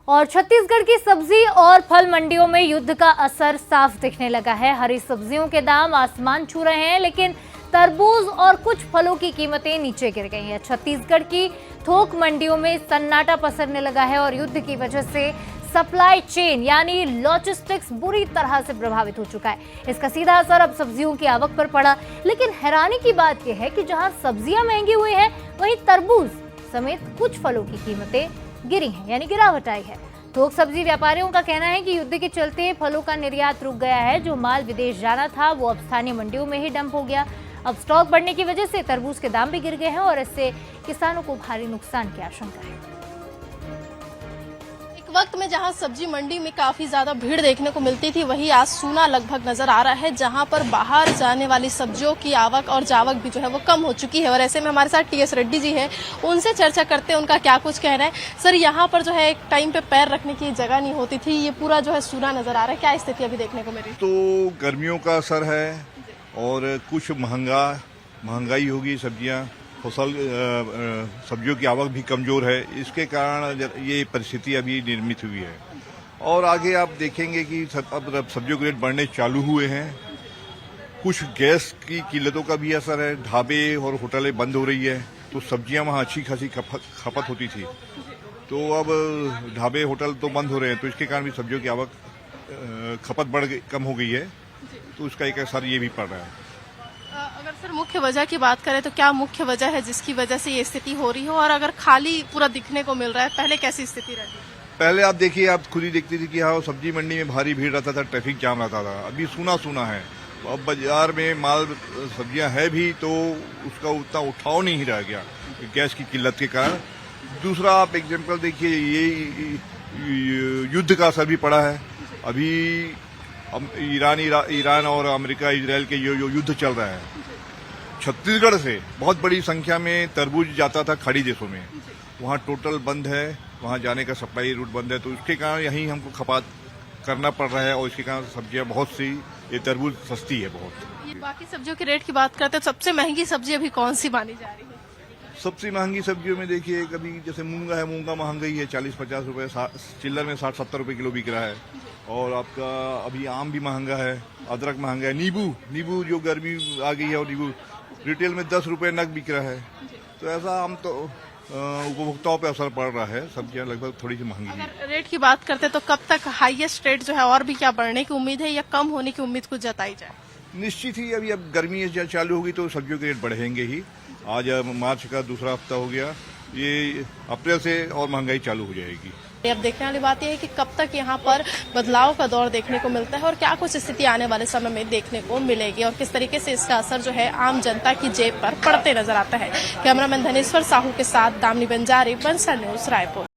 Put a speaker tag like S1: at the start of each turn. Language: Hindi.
S1: और छत्तीसगढ़ की सब्जी और फल मंडियों में युद्ध का असर साफ दिखने लगा है। हरी सब्जियों के दाम आसमान छू रहे हैं, लेकिन तरबूज और कुछ फलों की कीमतें नीचे गिर गई हैं। छत्तीसगढ़ की थोक मंडियों में सन्नाटा पसरने लगा है और युद्ध की वजह से सप्लाई चेन यानी लॉजिस्टिक्स बुरी तरह से प्रभावित हो चुका है। इसका सीधा असर अब सब्जियों की आवक पर पड़ा। लेकिन हैरानी की बात यह है कि जहां सब्जियां महंगी हुई हैं, वहीं तरबूज समेत कुछ फलों की कीमतें गिरी हैं, यानी गिरावट आई है। थोक सब्जी व्यापारियों का कहना है कि युद्ध के चलते फलों का निर्यात रुक गया है। जो माल विदेश जाना था वो अब स्थानीय मंडियों में ही डंप हो गया। अब स्टॉक बढ़ने की वजह से तरबूज के दाम भी गिर गए हैं और इससे किसानों को भारी नुकसान की आशंका है।
S2: वक्त में जहां सब्जी मंडी में काफी ज्यादा भीड़ देखने को मिलती थी, वही आज सूना लगभग नजर आ रहा है, जहां पर बाहर जाने वाली सब्जियों की आवक और जावक भी जो है वो कम हो चुकी है। और ऐसे में हमारे साथ टीएस रेड्डी जी हैं, उनसे चर्चा करते हैं उनका क्या कुछ कहना है। सर, यहाँ पर जो है एक टाइम पे पैर रखने की जगह नहीं होती थी, ये पूरा जो है सूना नजर आ रहा है, क्या स्थिति अभी देखने को मिल रही है?
S3: तो गर्मियों का असर है और कुछ महंगाई होगी, सब्जियों की आवक भी कमजोर है, इसके कारण ये परिस्थिति अभी निर्मित हुई है। और आगे आप देखेंगे कि अब सब्जियों के रेट बढ़ने चालू हुए हैं। कुछ गैस की किल्लतों का भी असर है, ढाबे और होटलें बंद हो रही है, तो सब्जियां वहां अच्छी खासी खपत होती थी, तो अब ढाबे होटल तो बंद हो रहे हैं, तो इसके कारण भी सब्जियों की आवक खपत कम हो गई है, तो उसका एक असर ये भी पड़ रहा है।
S2: अगर सर मुख्य वजह की बात करें तो क्या मुख्य वजह है जिसकी वजह से ये स्थिति हो रही हो, और अगर खाली पूरा दिखने को मिल रहा है, पहले कैसी स्थिति रहती है?
S3: पहले आप देखिए, आप खुद ही देखती थी कि हाँ, सब्जी मंडी में भारी भीड़ रहता था, ट्रैफिक जाम रहता था। अभी सूना है। अब बाजार में माल सब्जियां है भी तो उसका उतना उठाव नहीं रह गया गैस की किल्लत के कारण। दूसरा आप एग्जाम्पल देखिए, ये युद्ध का असर भी पड़ा है। अभी ईरान और अमेरिका इजराइल के जो युद्ध चल रहा है, छत्तीसगढ़ से बहुत बड़ी संख्या में तरबूज जाता था खाड़ी देशों में, वहाँ टोटल बंद है, वहाँ जाने का सप्लाई रूट बंद है, तो इसके कारण यहीं हमको खपात करना पड़ रहा है और इसके कारण सब्जियां बहुत सी, ये तरबूज सस्ती है बहुत।
S2: ये बाकी सब्जियों के रेट की बात करते हैं, सबसे महंगी सब्जी अभी कौन सी मानी जा रही है?
S3: सबसे महंगी सब्जियों में देखिए, कभी जैसे मूंगा है, मूंगा महंगाई है, 40-50 रुपए, चिल्लर में 60-70 रुपए किलो बिक रहा है। और आपका अभी आम भी महंगा है, अदरक महंगा है, नींबू जो गर्मी आ गई है, और नींबू रिटेल में 10 रुपए नग बिक रहा है। तो ऐसा आम तो उपभोक्ताओं पे असर पड़ रहा है, सब्जियां लगभग थोड़ी सी महंगी है।
S2: अगर रेट की बात करते तो कब तक हाईएस्ट रेट जो है और भी क्या बढ़ने की उम्मीद है या कम होने की उम्मीद कुछ जताई जाए?
S3: निश्चित ही अभी अब गर्मी चालू होगी तो सब्जियों के रेट बढ़ेंगे ही। आज मार्च का दूसरा हफ्ता हो गया, ये अप्रैल से और महंगाई चालू हो जाएगी।
S2: अब देखने वाली बात यह है कि कब तक यहाँ पर बदलाव का दौर देखने को मिलता है और क्या कुछ स्थिति आने वाले समय में देखने को मिलेगी और किस तरीके से इसका असर जो है आम जनता की जेब पर पड़ते नजर आता है। कैमरामैन धनेश्वर साहू के साथ दामिनी बंजारे, बंसल न्यूज, रायपुर।